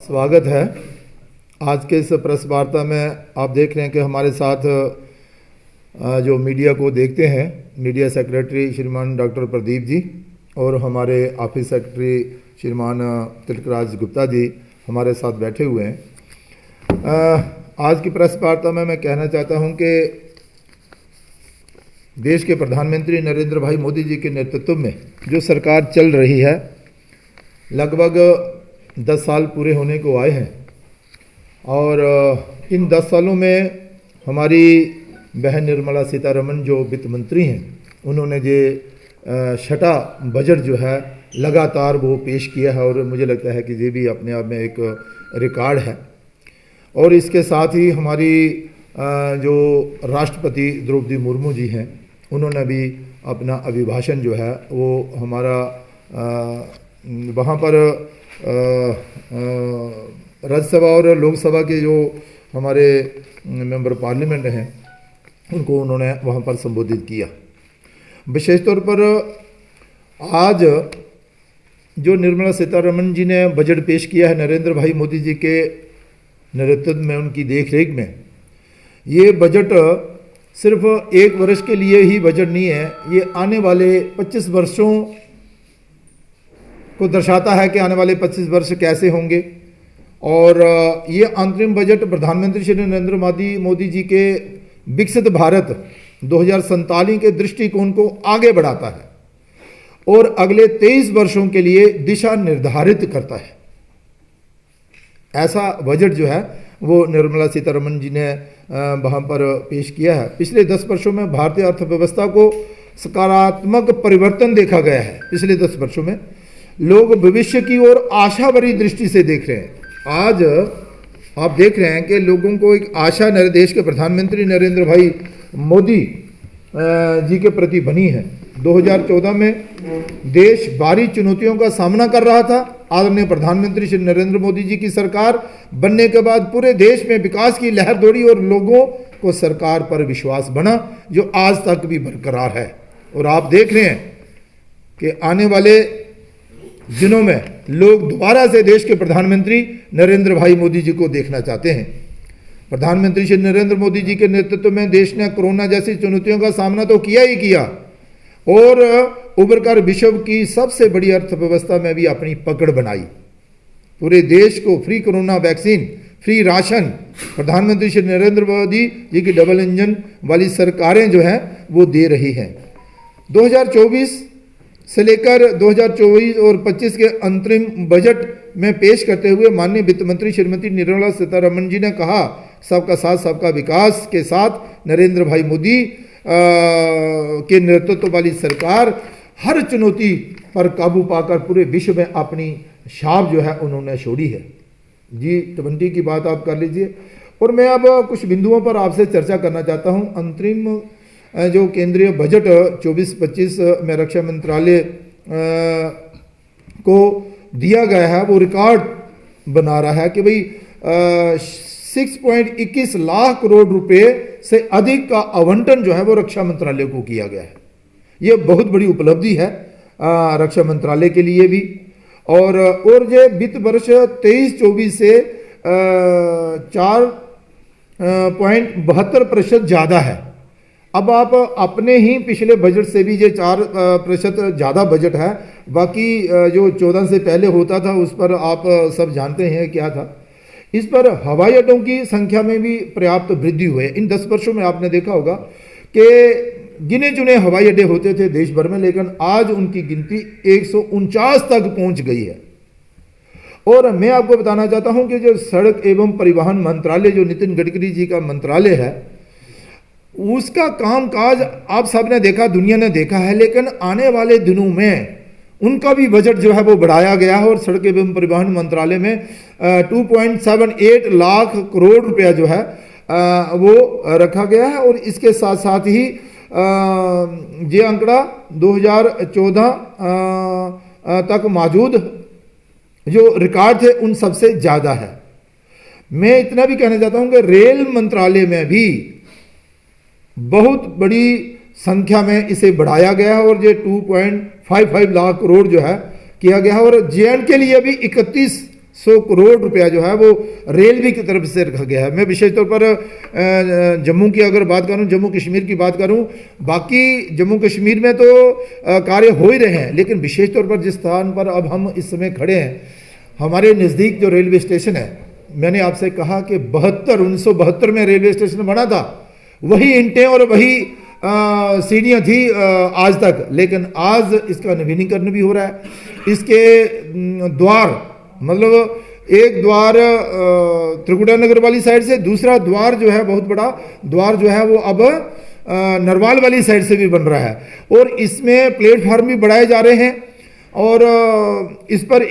स्वागत है। आज के इस प्रेस वार्ता में आप देख रहे हैं कि हमारे साथ जो मीडिया को देखते हैं, मीडिया सेक्रेटरी श्रीमान डॉक्टर प्रदीप जी और हमारे ऑफिस सेक्रेटरी श्रीमान तिलकराज गुप्ता जी हमारे साथ बैठे हुए हैं। आज की प्रेस वार्ता में मैं कहना चाहता हूं कि देश के प्रधानमंत्री नरेंद्र भाई मोदी जी के नेतृत्व में जो सरकार चल रही है, लगभग 10 साल पूरे होने को आए हैं और इन 10 सालों में हमारी बहन निर्मला सीतारमण जो वित्त मंत्री हैं, उन्होंने जो छठा बजट जो है लगातार वो पेश किया है और मुझे लगता है कि ये भी अपने आप में एक रिकॉर्ड है। और इसके साथ ही हमारी जो राष्ट्रपति द्रौपदी मुर्मू जी हैं, उन्होंने भी अपना अभिभाषण जो है वो हमारा वहाँ पर राज्यसभा और लोकसभा के जो हमारे मेंबर पार्लियामेंट हैं, उनको उन्होंने वहाँ पर संबोधित किया। विशेष तौर पर आज जो निर्मला सीतारमण जी ने बजट पेश किया है नरेंद्र भाई मोदी जी के नेतृत्व में, उनकी देखरेख में, ये बजट सिर्फ एक वर्ष के लिए ही बजट नहीं है, ये आने वाले 25 वर्षों को दर्शाता है कि आने वाले 25 वर्ष कैसे होंगे। और ये अंतरिम बजट प्रधानमंत्री श्री नरेंद्र मोदी जी के विकसित भारत 2047 के दृष्टिकोण को आगे बढ़ाता है और अगले 23 वर्षों के लिए दिशा निर्धारित करता है। ऐसा बजट जो है वो निर्मला सीतारमण जी ने वहाँ पर पेश किया है। पिछले 10 वर्षों में भारतीय अर्थव्यवस्था को सकारात्मक परिवर्तन देखा गया है। पिछले 10 वर्षों में लोग भविष्य की ओर आशा भरी दृष्टि से देख रहे हैं। आज आप देख रहे हैं कि लोगों को एक आशा देश के प्रधानमंत्री नरेंद्र भाई मोदी जी के प्रति बनी है। 2014 में देश भारी चुनौतियों का सामना कर रहा था। आदरणीय प्रधानमंत्री श्री नरेंद्र मोदी जी की सरकार बनने के बाद पूरे देश में विकास की लहर दौड़ी और लोगों को सरकार पर विश्वास बना, जो आज तक भी बरकरार है। और आप देख रहे हैं कि आने वाले दिनों में लोग दोबारा से देश के प्रधानमंत्री नरेंद्र भाई मोदी जी को देखना चाहते हैं। प्रधानमंत्री श्री नरेंद्र मोदी जी के नेतृत्व में देश ने कोरोना जैसी चुनौतियों का सामना तो किया ही किया और उभरकर विश्व की सबसे बड़ी अर्थव्यवस्था में भी अपनी पकड़ बनाई। पूरे देश को free corona vaccine, free ration प्रधानमंत्री श्री नरेंद्र मोदी जी की डबल इंजन वाली सरकारें जो हैं वो दे रही हैं। 2024 से लेकर 2024 और 25 के अंतरिम बजट में पेश करते हुए माननीय वित्त मंत्री श्रीमती निर्मला सीतारमण जी ने कहा, सबका साथ सबका विकास के साथ नरेंद्र भाई मोदी के नेतृत्व वाली सरकार हर चुनौती पर काबू पाकर पूरे विश्व में अपनी छाप जो है उन्होंने छोड़ी है। G20 की बात आप कर लीजिए। और मैं अब कुछ बिंदुओं पर आपसे चर्चा करना चाहता हूं। अंतरिम जो केंद्रीय बजट 24-25 में रक्षा मंत्रालय को दिया गया है, वो रिकॉर्ड बना रहा है कि भाई 6.21 लाख करोड़ रुपए से अधिक का आवंटन जो है वो रक्षा मंत्रालय को किया गया है। ये बहुत बड़ी उपलब्धि है रक्षा मंत्रालय के लिए भी। और ये वित्त वर्ष 23-24 से 4.72% ज़्यादा है। अब आप अपने ही पिछले बजट से भी ये 4% ज़्यादा बजट है। बाकी जो 14 से पहले होता था उस पर आप सब जानते हैं क्या था। इस पर हवाई अड्डों की संख्या में भी पर्याप्त वृद्धि हुई है। इन 10 वर्षों में आपने देखा होगा कि गिने चुने हवाई अड्डे होते थे देश भर में, लेकिन आज उनकी गिनती 149 तक पहुंच गई है। और मैं आपको बताना चाहता हूं कि जो सड़क एवं परिवहन मंत्रालय, जो नितिन गडकरी जी का मंत्रालय है, उसका कामकाज आप सब ने देखा, दुनिया ने देखा है, लेकिन आने वाले दिनों में उनका भी बजट जो है वो बढ़ाया गया है और सड़क एवं परिवहन मंत्रालय में 2.78 लाख करोड़ रुपया जो है वो रखा गया है। और इसके साथ साथ ही ये आंकड़ा 2014 तक मौजूद जो रिकॉर्ड थे उन सबसे ज़्यादा है। मैं इतना भी कहना चाहता हूं कि रेल मंत्रालय में भी बहुत बड़ी संख्या में इसे बढ़ाया गया है और ये 2.55 लाख करोड़ जो है किया गया है। और जेएंड के लिए भी 31 करोड़ रुपया जो है वो रेलवे की तरफ से रखा गया है। मैं विशेष तौर पर जम्मू की अगर बात करूं, जम्मू कश्मीर की बात करूं, बाकी जम्मू कश्मीर में तो कार्य हो ही रहे हैं, लेकिन विशेष तौर पर जिस स्थान पर अब हम इस समय खड़े हैं, हमारे नज़दीक जो रेलवे स्टेशन है, मैंने आपसे कहा कि 1972 में रेलवे स्टेशन बना था, वही ईंटें और वही सीढ़ियाँ थी आज तक, लेकिन आज इसका नवीनीकरण भी हो रहा है। इसके द्वार, मतलब एक द्वार त्रिकुटा नगर वाली साइड से, दूसरा द्वार जो है, बहुत बड़ा द्वार जो है वो अब नरवाल वाली साइड से भी बन रहा है, और इसमें प्लेटफार्म भी बढ़ाए जा रहे हैं, और इस पर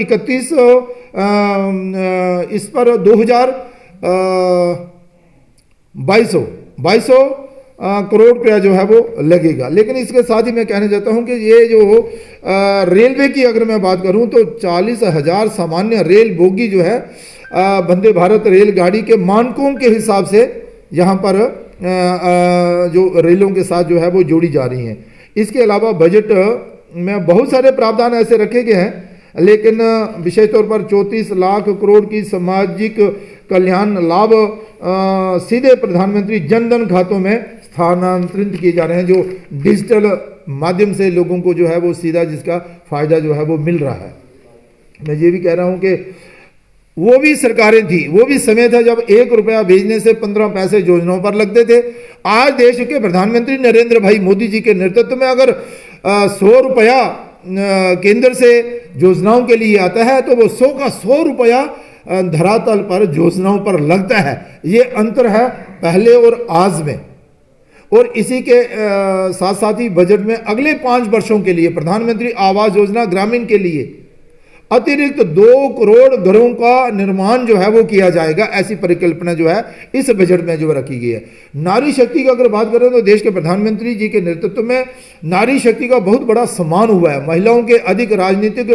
2200 करोड़ रुपया जो है वो लगेगा। लेकिन इसके साथ ही मैं कहना चाहता हूं कि ये जो रेलवे की अगर मैं बात करूं तो 40,000 सामान्य रेल बोगी जो है वंदे भारत रेलगाड़ी के मानकों के हिसाब से यहाँ पर जो रेलों के साथ जो है वो जोड़ी जा रही हैं। इसके अलावा बजट में बहुत सारे प्रावधान ऐसे रखे गए हैं, लेकिन विशेष तौर पर 34 लाख करोड़ की सामाजिक कल्याण लाभ सीधे प्रधानमंत्री जनधन खातों में स्थानांतरित किए जा रहे हैं, जो डिजिटल माध्यम से लोगों को जो है वो सीधा जिसका फायदा जो है वो मिल रहा है। मैं ये भी कह रहा हूं कि वो भी सरकारें थी, वो भी समय था जब 1 रुपया भेजने से 15 पैसे योजनाओं पर लगते थे। आज देश के प्रधानमंत्री नरेंद्र भाई मोदी जी के नेतृत्व में अगर 100 रुपया केंद्र से योजनाओं के लिए आता है तो वो 100 का 100 रुपया धरातल पर योजनाओं पर लगता है। ये अंतर है पहले और आज में। और इसी के साथ साथ ही बजट में अगले 5 वर्षों के लिए प्रधानमंत्री आवास योजना ग्रामीण के लिए अतिरिक्त 2 करोड़ घरों का निर्माण जो है वो किया जाएगा। ऐसी परिकल्पना जो है इस बजट में जो रखी गई है। नारी शक्ति की अगर बात करें तो देश के प्रधानमंत्री जी के नेतृत्व में नारी शक्ति का बहुत बड़ा सम्मान हुआ है। महिलाओं के अधिक राजनीतिक